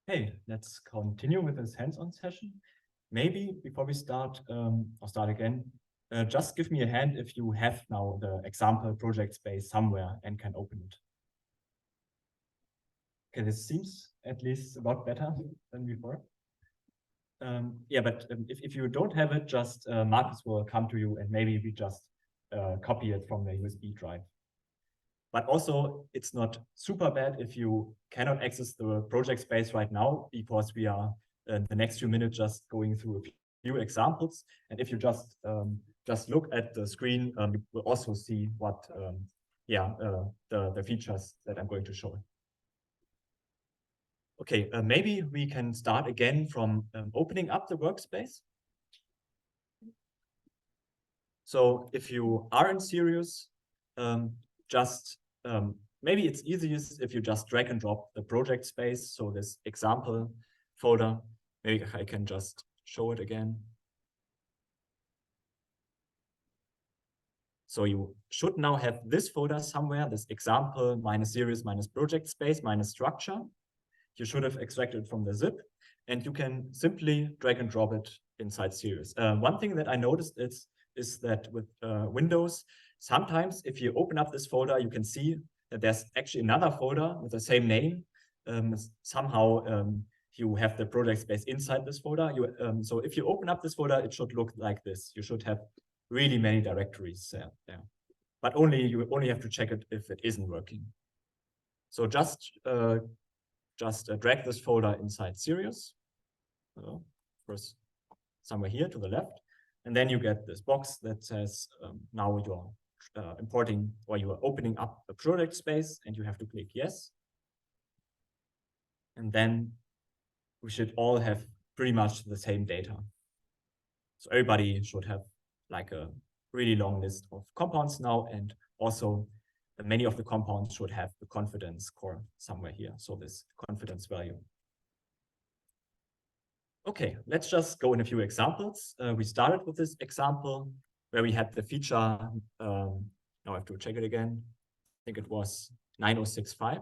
Hey, let's continue with this hands-on session. Maybe before we start, or start again, just give me a hand if you have now the example project space somewhere and can open it. Okay, this seems at least a lot better than before. Yeah, but if you don't have it, just Marcus will come to you and maybe we just copy it from the USB drive. But also, it's not super bad if you cannot access the project space right now, because we are in the next few minutes just going through a few examples. And if you just look at the screen, you will also see what, the features that I'm going to show. Okay, maybe we can start again from opening up the workspace. So if you are in Sirius, maybe it's easiest if you just drag and drop the project space. So this example folder, maybe I can just show it again. So you should now have this folder somewhere, this example minus Sirius minus project space minus structure. You should have extracted it from the zip, and you can simply drag and drop it inside Sirius. One thing that I noticed is that with Windows, sometimes if you open up this folder, you can see that there's actually another folder with the same name. Somehow you have the project space inside this folder. So if you open up this folder, it should look like this. You should have really many directories there. But you only have to check it if it isn't working. So just drag this folder inside Sirius. First, somewhere here to the left. And then you get this box that says now you're importing, or you are opening up a project space, and you have to click yes. And then we should all have pretty much the same data. So everybody should have like a really long list of compounds now, and also many of the compounds should have the confidence score somewhere here. So this confidence value. Okay, let's just go in a few examples. We started with this example where we had the feature, now I have to check it again. I think it was 9065.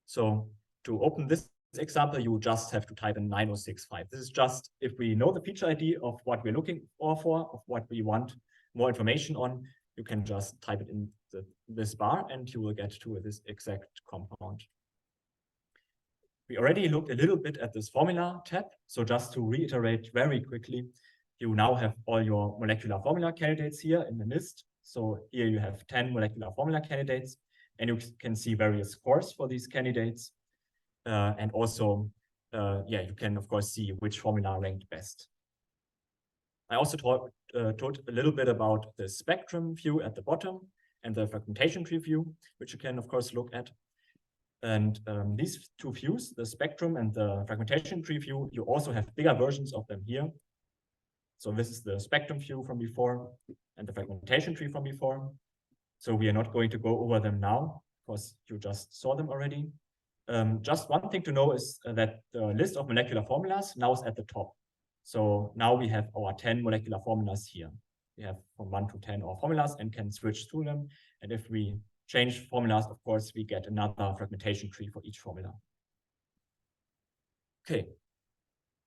So to open this example, you just have to type in 9065. This is just if we know the feature ID of what we're looking for, of what we want more information on, you can just type it in this bar and you will get to this exact compound. We already looked a little bit at this formula tab. So just to reiterate very quickly, you now have all your molecular formula candidates here in the list. So here you have 10 molecular formula candidates, and you can see various scores for these candidates. And also, you can of course see which formula ranked best. I also talked a little bit about the spectrum view at the bottom and the fragmentation tree view, which you can of course look at. And these two views, the spectrum and the fragmentation tree view, you also have bigger versions of them here. So this is the spectrum view from before and the fragmentation tree from before. So we are not going to go over them now, because you just saw them already. Just one thing to know is that the list of molecular formulas now is at the top. So now we have our 10 molecular formulas here. We have from 1 to 10 our formulas and can switch through them. And if we change formulas, of course, we get another fragmentation tree for each formula. Okay,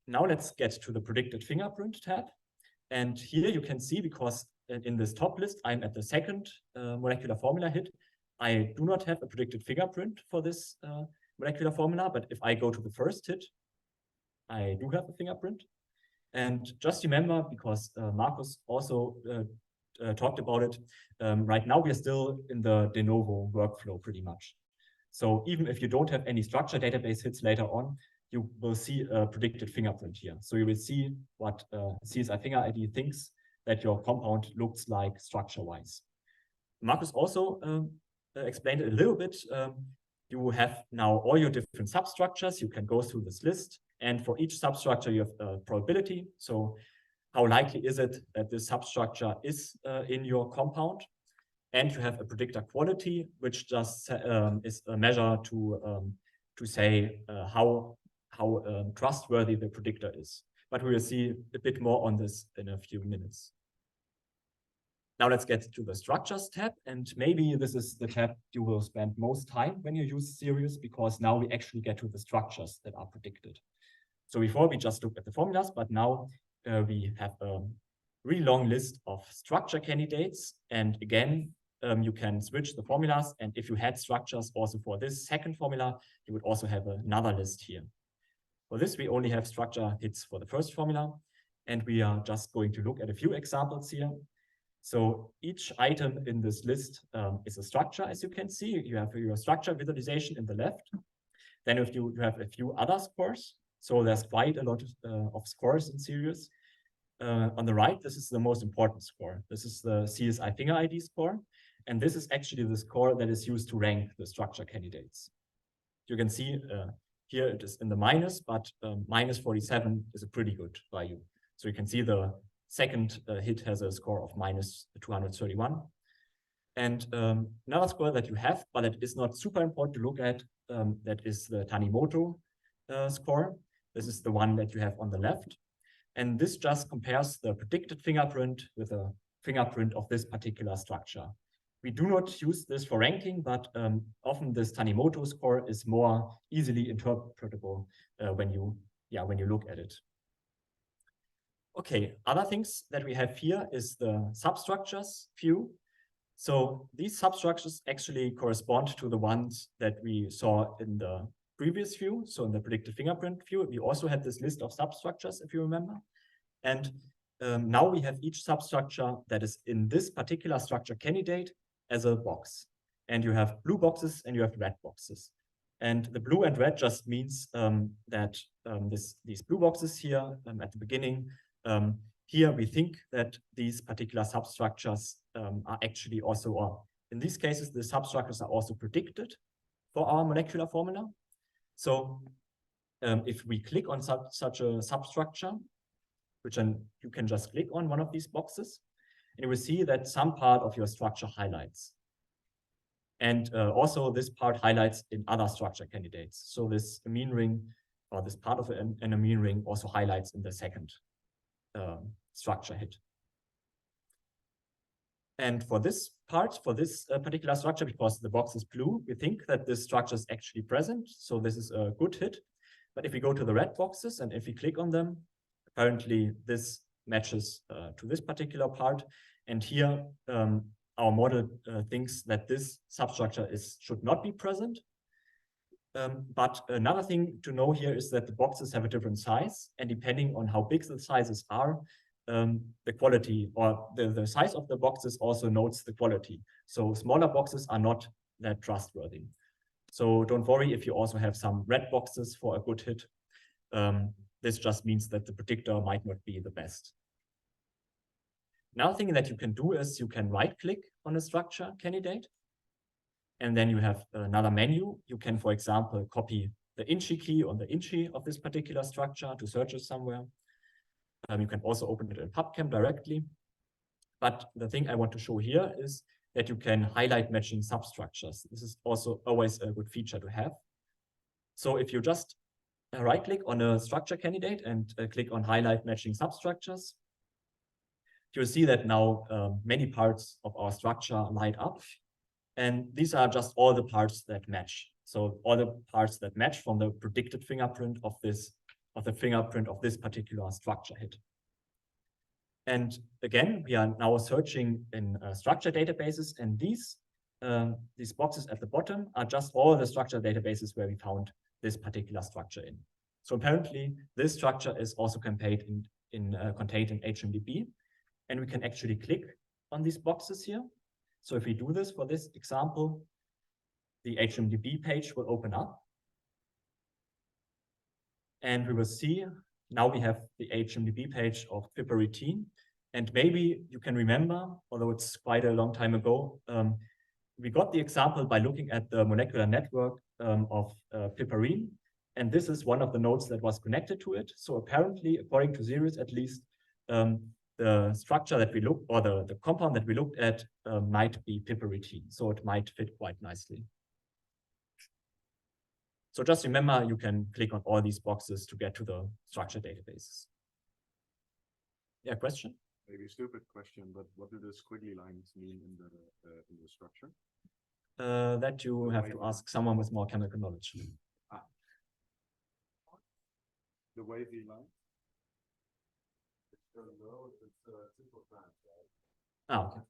now let's get to the predicted fingerprint tab. And here you can see, because in this top list, I'm at the second molecular formula hit. I do not have a predicted fingerprint for this molecular formula, but if I go to the first hit, I do have a fingerprint. And just remember, because Marcus also talked about it, right now we are still in the de novo workflow pretty much. So even if you don't have any structure database hits later on, you will see a predicted fingerprint here. So you will see what CSI FingerID thinks that your compound looks like structure-wise. Marcus also explained it a little bit. You have now all your different substructures. You can go through this list. And for each substructure, you have a probability. So how likely is it that this substructure is in your compound? And you have a predictor quality, which just is a measure to say how trustworthy the predictor is. But we will see a bit more on this in a few minutes. Now let's get to the structures tab, and maybe this is the tab you will spend most time when you use Sirius, because now we actually get to the structures that are predicted. So before we just looked at the formulas, but now we have a really long list of structure candidates. And again, you can switch the formulas. And if you had structures also for this second formula, you would also have another list here. For this, we only have structure hits for the first formula. And we are just going to look at a few examples here. So each item in this list is a structure, as you can see. You have your structure visualization in the left. Then if you have a few other scores. So there's quite a lot of scores in Sirius. On the right, this is the most important score. This is the CSI FingerID score. And this is actually the score that is used to rank the structure candidates. You can see here it is in the minus, but minus 47 is a pretty good value. So you can see the second hit has a score of minus 231. And another score that you have, but it is not super important to look at, that is the Tanimoto score. This is the one that you have on the left. And this just compares the predicted fingerprint with a fingerprint of this particular structure. We do not use this for ranking, but often this Tanimoto score is more easily interpretable when you look at it. Okay, other things that we have here is the substructures view. So these substructures actually correspond to the ones that we saw in the previous view. So in the predicted fingerprint view, we also had this list of substructures, if you remember. And now we have each substructure that is in this particular structure candidate as a box. And you have blue boxes and you have red boxes. And the blue and red just means that these blue boxes here at the beginning, here we think that these particular substructures are actually also, or in these cases, the substructures are also predicted for our molecular formula. So if we click on such a substructure, which you can just click on one of these boxes, and you will see that some part of your structure highlights. And also this part highlights in other structure candidates. So this amine ring, or this part of an amine ring, also highlights in the second structure hit. And for this part, for this particular structure, because the box is blue, we think that this structure is actually present. So this is a good hit. But if we go to the red boxes and if we click on them, apparently this matches to this particular part. And here our model thinks that this substructure should not be present. But another thing to know here is that the boxes have a different size, and depending on how big the sizes are, the quality or the size of the boxes also notes the quality. So smaller boxes are not that trustworthy. So don't worry if you also have some red boxes for a good hit. This just means that the predictor might not be the best. Another thing that you can do is you can right-click on a structure candidate. And then you have another menu. You can, for example, copy the INCHI key on the INCHI of this particular structure to search it somewhere. You can also open it in PubChem directly. But the thing I want to show here is that you can highlight matching substructures. This is also always a good feature to have. So if you just right-click on a structure candidate and click on highlight matching substructures, you'll see that now many parts of our structure light up. And these are just all the parts that match. So all the parts that match from the predicted fingerprint of the fingerprint of this particular structure hit. And again, we are now searching in structure databases, and these boxes at the bottom are just all the structure databases where we found this particular structure in. So apparently, this structure is also contained in HMDB, and we can actually click on these boxes here. So if we do this for this example, the HMDB page will open up. And we will see, now we have the HMDB page of piperitine. And maybe you can remember, although it's quite a long time ago, we got the example by looking at the molecular network of piperine. And this is one of the nodes that was connected to it. So apparently, according to Sirius at least, the structure that we looked, or the compound that we looked at might be piperitine. So it might fit quite nicely. So just remember, you can click on all these boxes to get to the structure databases. Yeah, question? Maybe a stupid question, but what do the squiggly lines mean in the structure? That you have to ask someone with more chemical knowledge. The wavy line? Okay.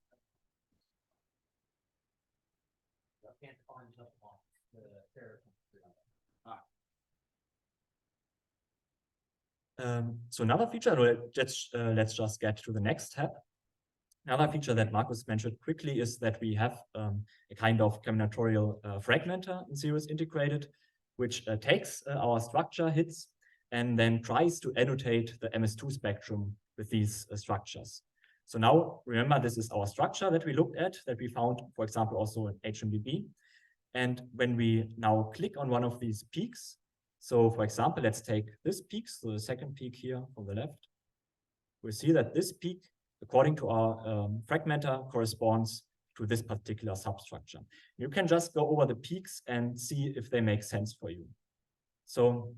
So another feature, let's just get to the next tab. Another feature that Markus mentioned quickly is that we have a kind of combinatorial fragmenter in Sirius integrated, which takes our structure hits and then tries to annotate the MS2 spectrum with these structures. So now, remember, this is our structure that we looked at, that we found, for example, also in HMDB. And when we now click on one of these peaks, so for example, let's take this peak, so the second peak here on the left, we see that this peak, according to our fragmenter, corresponds to this particular substructure. You can just go over the peaks and see if they make sense for you. So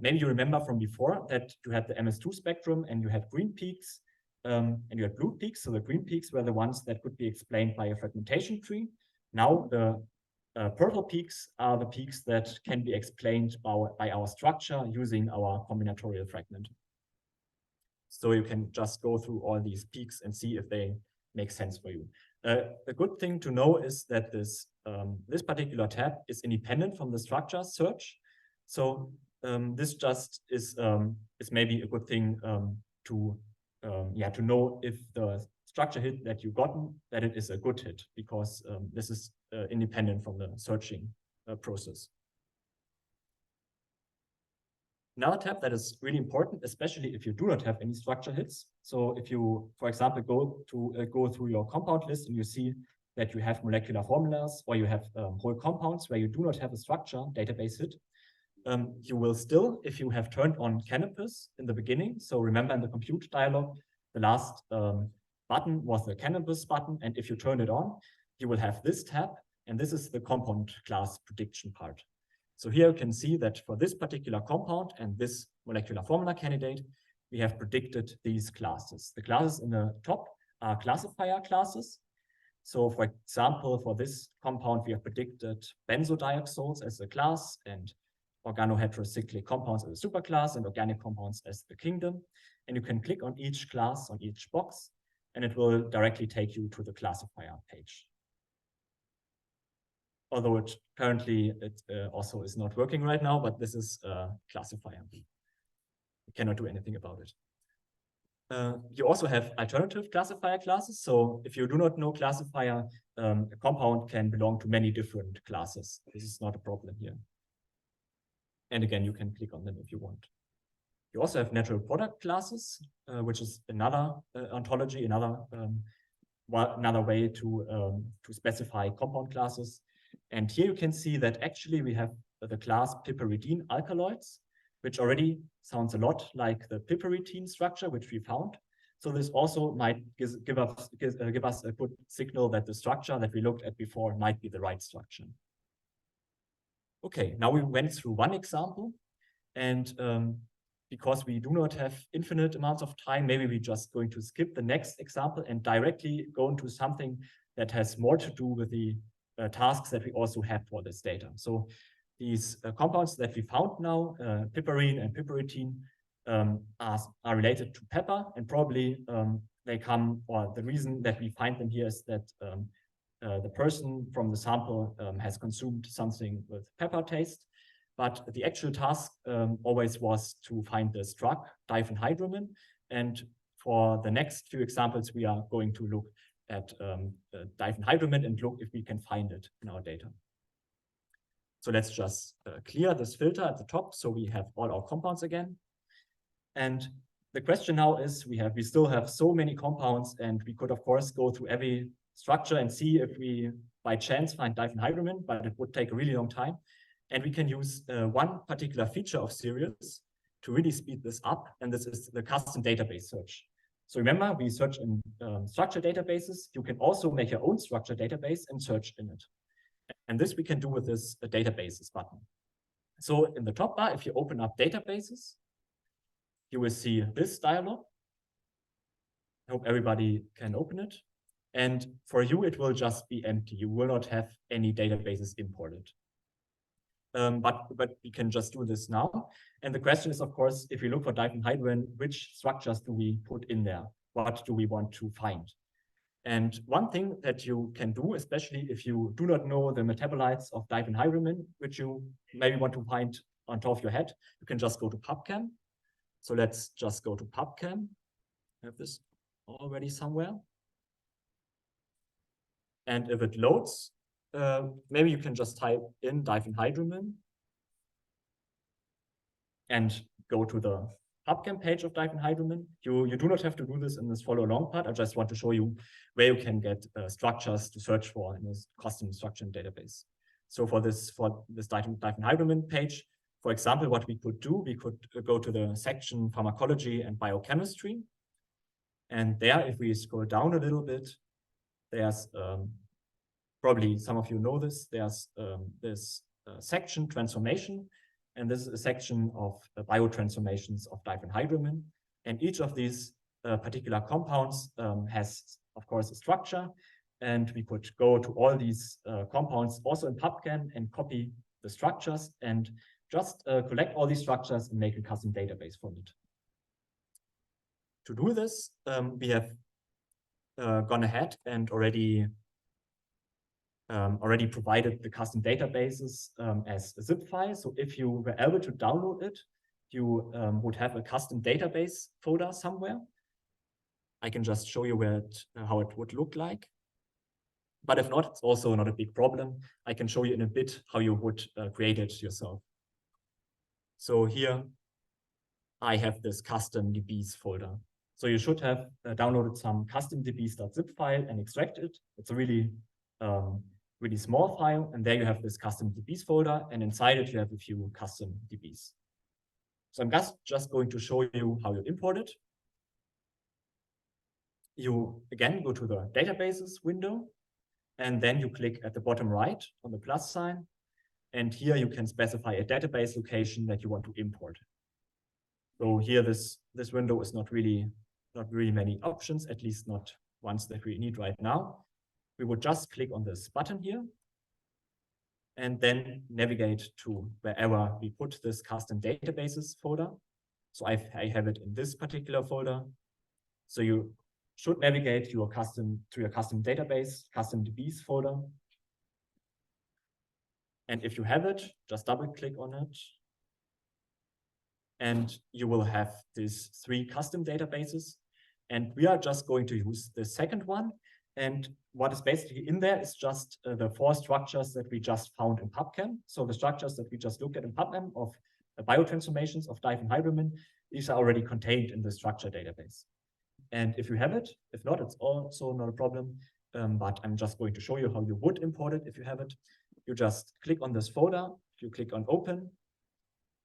maybe you remember from before that you had the MS2 spectrum and you had green peaks and you had blue peaks. So the green peaks were the ones that could be explained by a fragmentation tree. Now the purple peaks are the peaks that can be explained by our structure using our combinatorial fragment. So you can just go through all these peaks and see if they make sense for you. A good thing to know is that this particular tab is independent from the structure search. So this just is maybe a good thing to know if the structure hit that you gotten, that it is a good hit, because this is independent from the searching process. Another tab that is really important, especially if you do not have any structure hits. So if you, for example, go through your compound list and you see that you have molecular formulas or you have whole compounds where you do not have a structure database hit, you will still, if you have turned on Canopus in the beginning, so remember in the compute dialog, the last button was the Canopus button, and if you turn it on, you will have this tab, and this is the compound class prediction part. So here you can see that for this particular compound and this molecular formula candidate, we have predicted these classes. The classes in the top are classifier classes. So for example, for this compound, we have predicted benzodiazoles as a class and organoheterocyclic compounds as a superclass and organic compounds as the kingdom. And you can click on each class on each box, and it will directly take you to the classifier page. Although it currently also is not working right now, but this is a classifier. You cannot do anything about it. You also have alternative classifier classes. So if you do not know classifier, a compound can belong to many different classes. This is not a problem here. And again, you can click on them if you want. You also have natural product classes, which is another ontology, another way to specify compound classes. And here you can see that actually we have the class piperidine alkaloids, which already sounds a lot like the piperidine structure, which we found. So this also might give us a good signal that the structure that we looked at before might be the right structure. Okay, now we went through one example, and because we do not have infinite amounts of time, maybe we're just going to skip the next example and directly go into something that has more to do with the tasks that we also have for this data. So these compounds that we found now, piperine and piperidine, are related to pepper, and probably they come, or the reason that we find them here is that the person from the sample has consumed something with pepper taste. But the actual task always was to find this drug, diphenhydramine. And for the next few examples, we are going to look at diphenhydramine and look if we can find it in our data. So let's just clear this filter at the top, so we have all our compounds again. And the question now is, we still have so many compounds, and we could of course go through every structure and see if we by chance find diphenhydramine, but it would take a really long time. And we can use one particular feature of Sirius to really speed this up, and this is the custom database search. So remember, we search in structured databases. You can also make your own structured database and search in it. And this we can do with this databases button. So in the top bar, if you open up databases, you will see this dialog. I hope everybody can open it. And for you, it will just be empty. You will not have any databases imported. But we can just do this now. And the question is, of course, if we look for diphenhydramine, which structures do we put in there? What do we want to find? And one thing that you can do, especially if you do not know the metabolites of diphenhydramine, which you maybe want to find on top of your head, you can just go to PubChem. So let's just go to PubChem. I have this already somewhere. And if it loads, maybe you can just type in diphenhydramine and go to the PubChem page of diphenhydramine. You do not have to do this in this follow along part. I just want to show you where you can get structures to search for in this custom structure database. So for this diphenhydramine page, for example, what we could do, we could go to the section pharmacology and biochemistry. And there, if we scroll down a little bit, there's probably some of you know this, there's this section transformation. And this is a section of biotransformations of diphenhydramine. And each of these particular compounds has, of course, a structure. And we could go to all these compounds also in PubChem and copy the structures and just collect all these structures and make a custom database from it. To do this, we have gone ahead and already provided the custom databases as a zip file. So if you were able to download it, you would have a custom database folder somewhere. I can just show you where how it would look like. But if not, it's also not a big problem. I can show you in a bit how you would create it yourself. So here I have this custom DBs folder. So you should have downloaded some custom dbs.zip file and extract it. It's a really small file, and there you have this custom DBs folder, and inside it you have a few custom DBs. So I'm just going to show you how you import it. You again go to the databases window, and then you click at the bottom right on the plus sign, and here you can specify a database location that you want to import. So here this window is not really many options, at least not ones that we need right now. We would just click on this button here and then navigate to wherever we put this custom databases folder. So I have it in this particular folder. So you should navigate to your custom database, custom DBs folder. And if you have it, just double click on it. And you will have these 3 custom databases. And we are just going to use the second one. And what is basically in there is just the 4 structures that we just found in PubChem. So the structures that we just looked at in PubChem of biotransformations of diphenhydramine, these are already contained in the structure database. And if you have it, if not, it's also not a problem. But I'm just going to show you how you would import it if you have it. You just click on this folder, you click on open,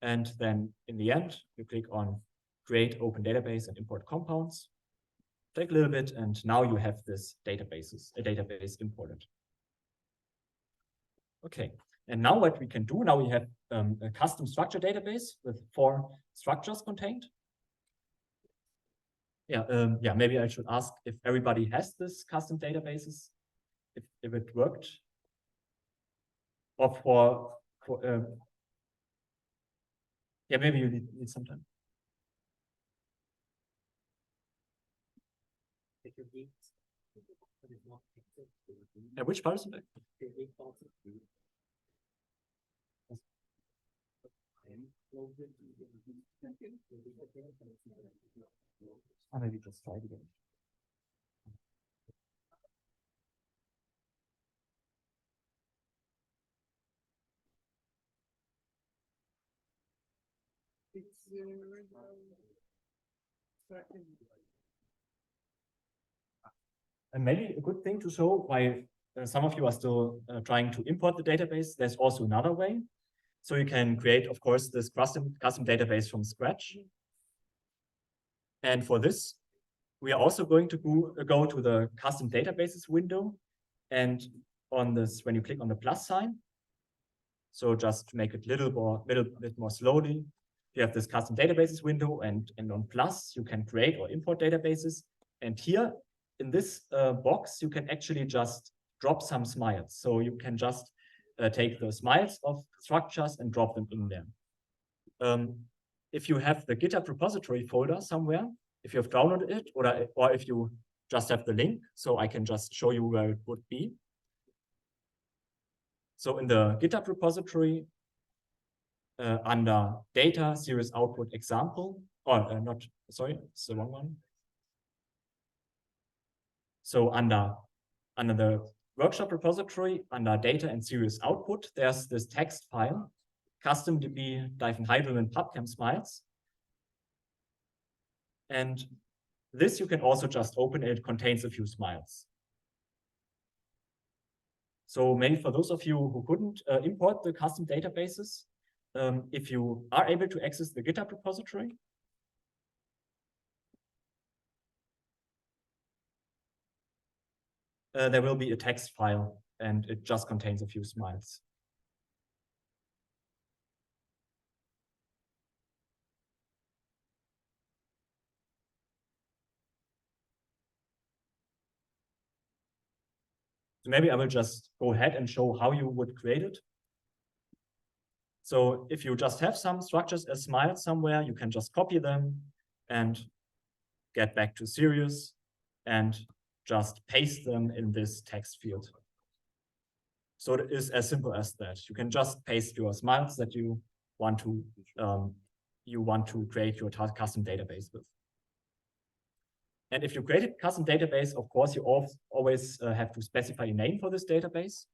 and then in the end, you click on create open database and import compounds. Take a little bit, and now you have this a database imported. Okay, and now what we can do, now we have a custom structure database with 4 structures contained. Yeah, maybe I should ask if everybody has this custom databases, if it worked. Or yeah, maybe you need some time. Which part is it? Maybe just try it again. And maybe a good thing to show why some of you are still trying to import the database, there's also another way. So you can create, of course, this custom database from scratch. And for this, we are also going to go to the custom databases window. And on this, when you click on the plus sign, so just to make it a little bit more slowly, you have this custom databases window, and on plus, you can create or import databases. And here in this box, you can actually just drop some smiles. So you can just take the smiles of structures and drop them in there. If you have the GitHub repository folder somewhere, if you have downloaded it, or if you just have the link, so I can just show you where it would be. So in the GitHub repository, under data series output example, or not, sorry, it's the wrong one. So under the workshop repository, under data and series output, there's this text file, custom-db-hydrogen pubchem smiles. And this you can also just open. It contains a few smiles. So maybe for those of you who couldn't import the custom databases, if you are able to access the GitHub repository, there will be a text file, and it just contains a few smiles. So maybe I will just go ahead and show how you would create it. So if you just have some structures as smiles somewhere, you can just copy them and get back to Sirius and just paste them in this text field. So it is as simple as that. You can just paste your smiles that you want to create your custom database with. And if you create a custom database, of course, you always have to specify a name for this database.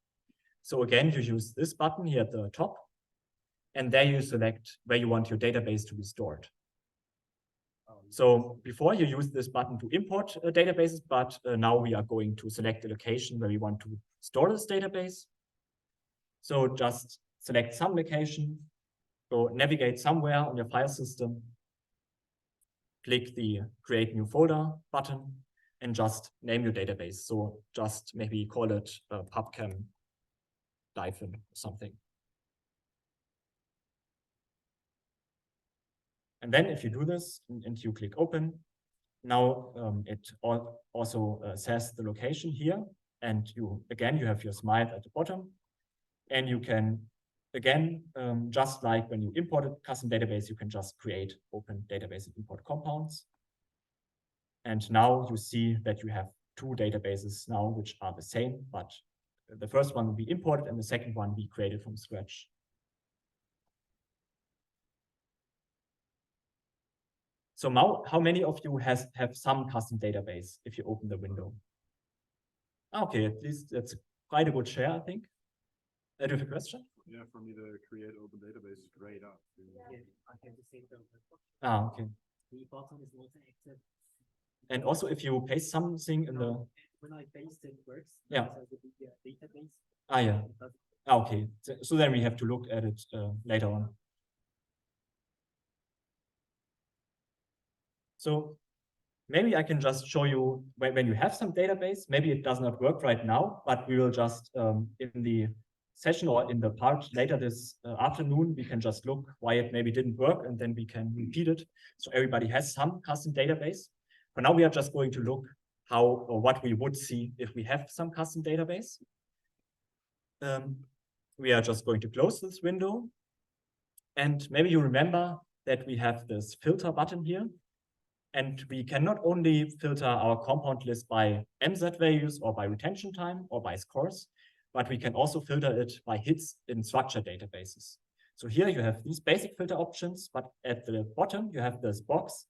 So again, you use this button here at the top, and there you select where you want your database to be stored. So before you use this button to import databases, but now we are going to select the location where we want to store this database. So just select some location, go navigate somewhere on your file system, click the Create New Folder button, and just name your database. So just maybe call it pubchem -or something. And then if you do this and you click open, now it also says the location here. And you have your smile at the bottom. And you can, again, just like when you imported custom database, you can just create open database and import compounds. And now you see that you have two databases now, which are the same, but the first one will be imported and the second one we created from scratch. So now, how many of you have some custom database if you open the window? Okay, at least that's quite a good share, I think. Do you have a question? Yeah, for me to create open database is grayed out. Yeah, I have the same problem. Ah, okay. The bottom is not active. And also, if you paste something in the... When I paste it works. Yeah. The database. Ah, yeah. Ah, okay. So then we have to look at it later on. So maybe I can just show you when you have some database, maybe it does not work right now, but we will just in the session or in the part later this afternoon, we can just look why it maybe didn't work, and then we can repeat it. So everybody has some custom database. For now, we are just going to look how or what we would see if we have some custom database. We are just going to close this window. And maybe you remember that we have this filter button here. And we can not only filter our compound list by MZ values or by retention time or by scores, but we can also filter it by hits in structured databases. So here you have these basic filter options, but at the bottom you have this box,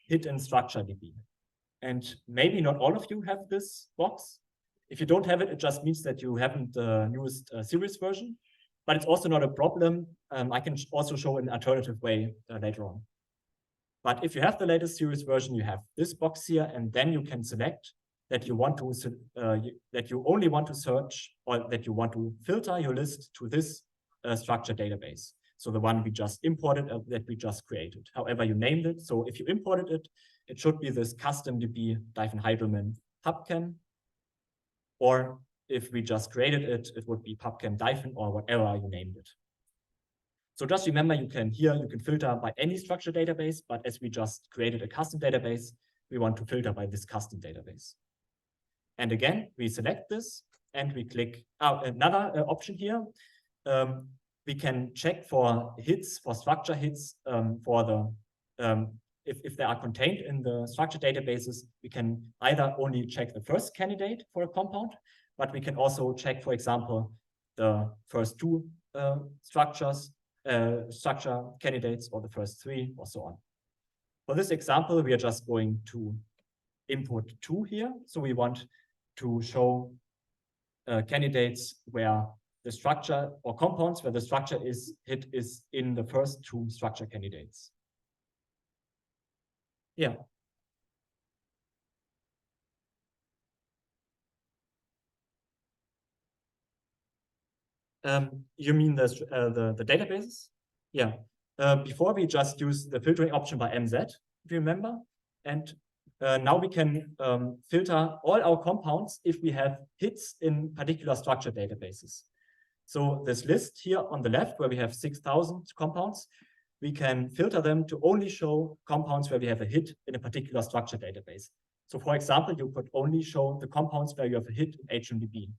hit in structure DB. And maybe not all of you have this box. If you don't have it, it just means that you haven't the newest series version, but it's also not a problem. I can also show an alternative way later on. But if you have the latest series version, you have this box here, and then you can select that you want to that you only want to search or that you want to filter your list to this structured database. So the one we just imported that we just created, however you named it. So if you imported it, it should be this custom db-hydrogen pubchem. Or if we just created it, it would be pubchem-, or whatever you named it. So just remember, you can filter by any structured database, but as we just created a custom database, we want to filter by this custom database. And again, we select this and we click another option here. We can check for hits, for structure hits, for the if they are contained in the structure databases. We can either only check the first candidate for a compound, but we can also check, for example, the first two structure candidates, or the first three, or so on. For this example, we are just going to input 2 here. So we want to show candidates where the structure, or compounds where the structure is in the first 2 structure candidates. Yeah. You mean the databases? Yeah. Before we just use the filtering option by MZ, if you remember, and now we can filter all our compounds if we have hits in particular structure databases. So this list here on the left, where we have 6,000 compounds, we can filter them to only show compounds where we have a hit in a particular structure database. So for example, you could only show the compounds where you have a hit in HMDB.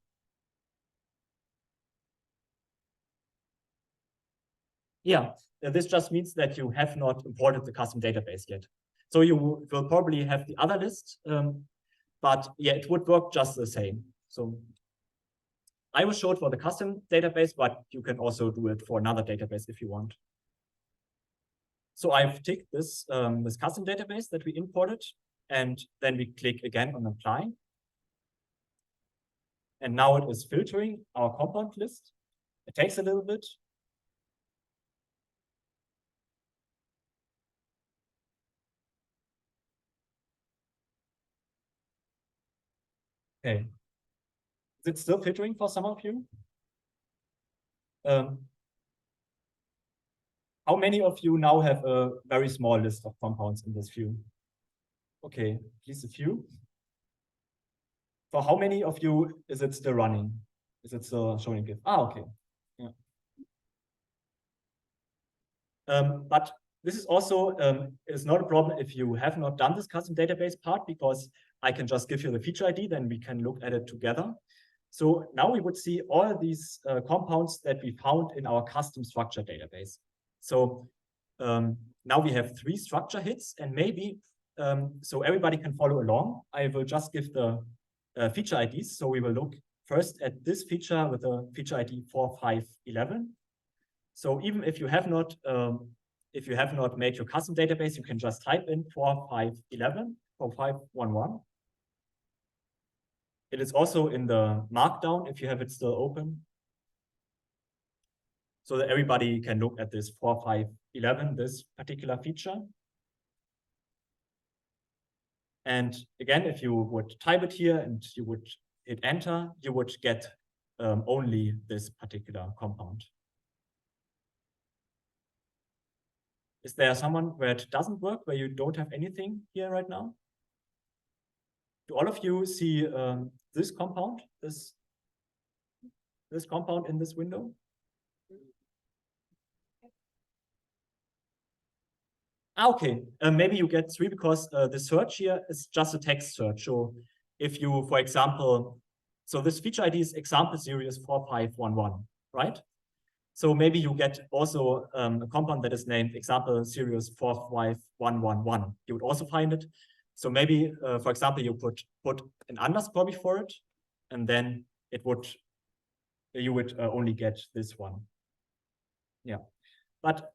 Yeah, this just means that you have not imported the custom database yet. So you will probably have the other list, but yeah, it would work just the same. So I will show it for the custom database, but you can also do it for another database if you want. So I've ticked this, this custom database that we imported, and then we click again on apply. And now it is filtering our compound list. It takes a little bit. Okay. Is it still filtering for some of you? How many of you now have a very small list of compounds in this view? Okay, at least a few. For how many of you is it still running? Is it still showing it? Okay. Yeah. But this is also is not a problem if you have not done this custom database part, because I can just give you the feature ID, then we can look at it together. So now we would see all these compounds that we found in our custom structure database. So now we have 3 structure hits, and maybe so everybody can follow along. I will just give the feature IDs. So we will look first at this feature with the feature ID 4511. So even if you have not made your custom database, you can just type in 4511, 4511. It is also in the markdown if you have it still open, so that everybody can look at this 4511, this particular feature. And again, if you would type it here and you would hit enter, you would get only this particular compound. Is there someone where it doesn't work, where you don't have anything here right now? Do all of you see this compound, this compound in this window? Okay, maybe you get 3 because the search here is just a text search. So if you, for example, so this feature ID is example series 4511, right? So maybe you get also a compound that is named example series 45111. You would also find it. So maybe, for example, you could put an underscore before it, and then it would, you would only get this one. Yeah, but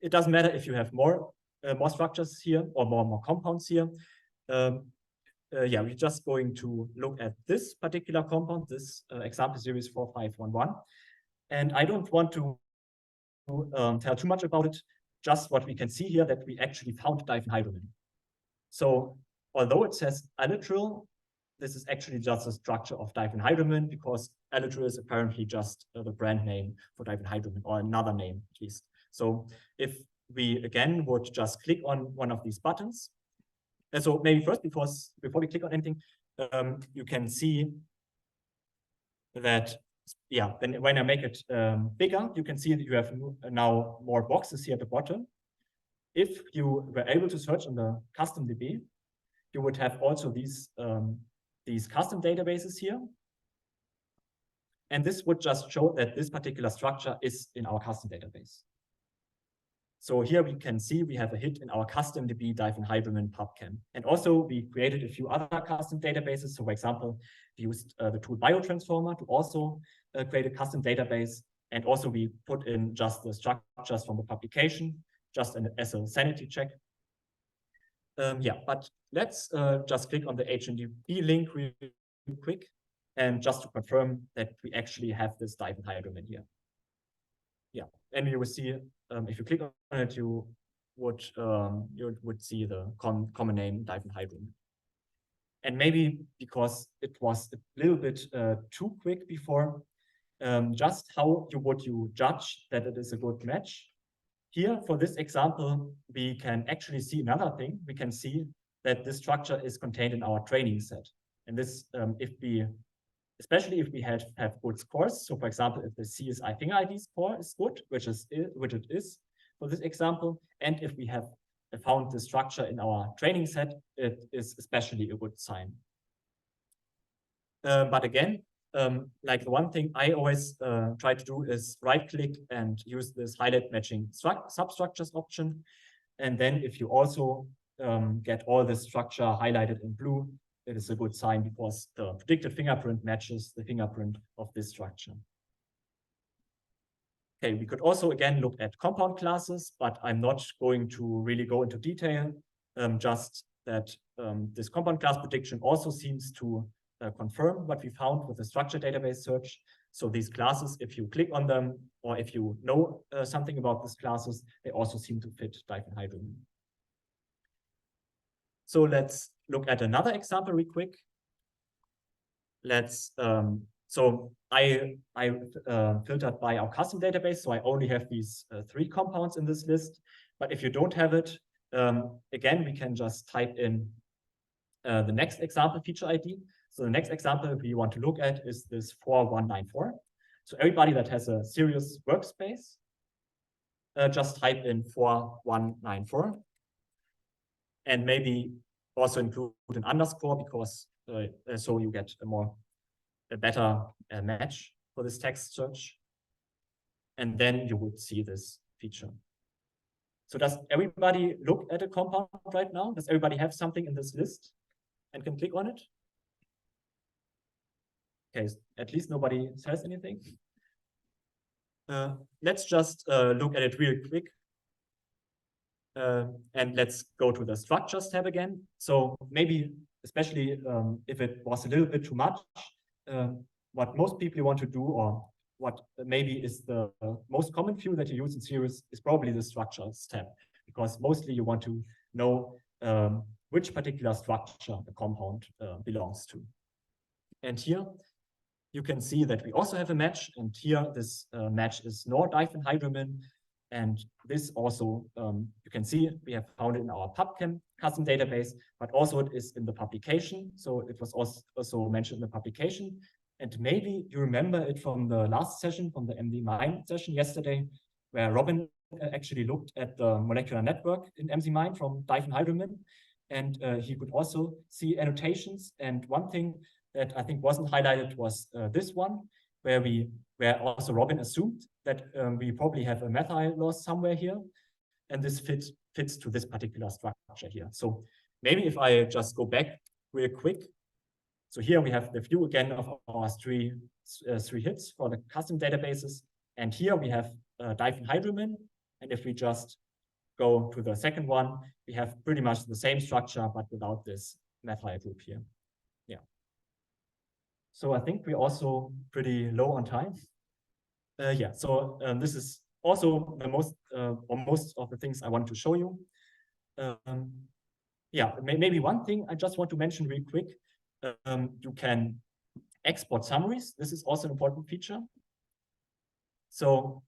it doesn't matter if you have more structures here or more compounds here. Yeah, we're just going to look at this particular compound, this example series 4511. And I don't want to tell too much about it, just what we can see here, that we actually found diphenhydramine. So although it says allyl, this is actually just a structure of diphenhydramine, because allyl is apparently just the brand name for diphenhydramine, or another name at least. So if we again would just click on one of these buttons, and so maybe first, before we click on anything, you can see that, yeah, then when I make it bigger, you can see that you have now more boxes here at the bottom. If you were able to search on the custom DB, you would have also these custom databases here. And this would just show that this particular structure is in our custom database. So here we can see we have a hit in our custom DB diphenhydramine pubchem. And also we created a few other custom databases. So for example, we used the tool biotransformer to also create a custom database. And also we put in just the structures from the publication, just as a sanity check. Yeah, but let's just click on the HNDB link real quick, and just to confirm that we actually have this diphenhydramine here. Yeah, and you will see if you click on it, you would see the common name diphenhydramine. And maybe because it was a little bit too quick before, just how would you judge that it is a good match? Here, for this example, we can actually see another thing. We can see that this structure is contained in our training set. And this, especially if we have good scores. So for example, if the CSI FingerID score is good, which it is for this example, and if we have found the structure in our training set, it is especially a good sign. But again, like the one thing I always try to do is right-click and use this highlight matching substructures option. And then if you also get all the structure highlighted in blue, it is a good sign because the predicted fingerprint matches the fingerprint of this structure. Okay, we could also again look at compound classes, but I'm not going to really go into detail. Just that this compound class prediction also seems to confirm what we found with the structure database search. So these classes, if you click on them, or if you know something about these classes, they also seem to fit diphenhydramine. So let's look at another example real quick. Let's so I filtered by our custom database, so I only have these 3 compounds in this list. But if you don't have it, again, we can just type in the next example feature ID. So the next example we want to look at is this 4194. So everybody that has a Sirius workspace, just type in 4194. And maybe also include an underscore because so you get a better match for this text search. And then you would see this feature. So does everybody look at a compound right now? Does everybody have something in this list and can click on it? Okay, at least nobody says anything. Let's just look at it real quick. And let's go to the structures tab again. So maybe, especially if it was a little bit too much, what most people want to do, or what maybe is the most common view that you use in Sirius, is probably the structures tab, because mostly you want to know which particular structure the compound belongs to. And here you can see that we also have a match, and here this match is nor-diphenhydramine. And this also, you can see we have found it in our PubChem custom database, but also it is in the publication. So it was also mentioned in the publication. And maybe you remember it from the last session, from the MD-MIND session yesterday, where Robin actually looked at the molecular network in MD-MIND from diphenhydramine. And he could also see annotations. And one thing that I think wasn't highlighted was this one, where also Robin assumed that we probably have a methyl loss somewhere here, and this fits to this particular structure here. So maybe if I just go back real quick. So here we have the view again of our three hits for the custom databases, and here we have diphenhydramine. And if we just go to the second one, we have pretty much the same structure, but without this methyl group here. Yeah. So I think we're also pretty low on time. Yeah, so this is also the most of the things I want to show you. Yeah, maybe one thing I just want to mention real quick. You can export summaries. This is also an important feature. So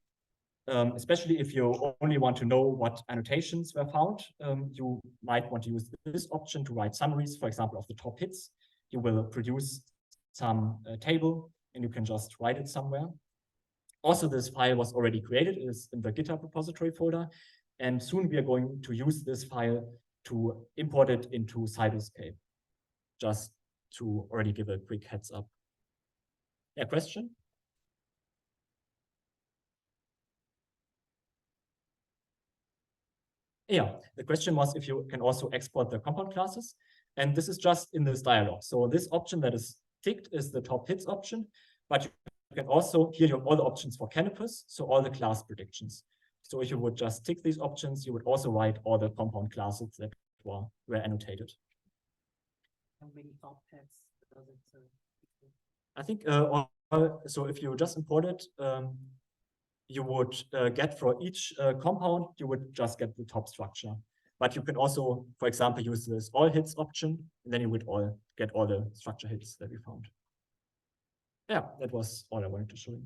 especially if you only want to know what annotations were found, you might want to use this option to write summaries, for example, of the top hits. You will produce some table, and you can just write it somewhere. Also, this file was already created. It is in the GitHub repository folder, and soon we are going to use this file to import it into Cytoscape. just to already give a quick heads up. Yeah, question? Yeah, the question was if you can also export the compound classes. And this is just in this dialog. So this option that is ticked is the top hits option, but you can also, here you have all the options for Canopus, so all the class predictions. So if you would just tick these options, you would also write all the compound classes that were annotated. How many top hats does it? I think, so if you just import it, you would get for each compound, you would just get the top structure. But you can also, for example, use this all hits option, and then you would get all the structure hits that we found. Yeah, that was all I wanted to show you.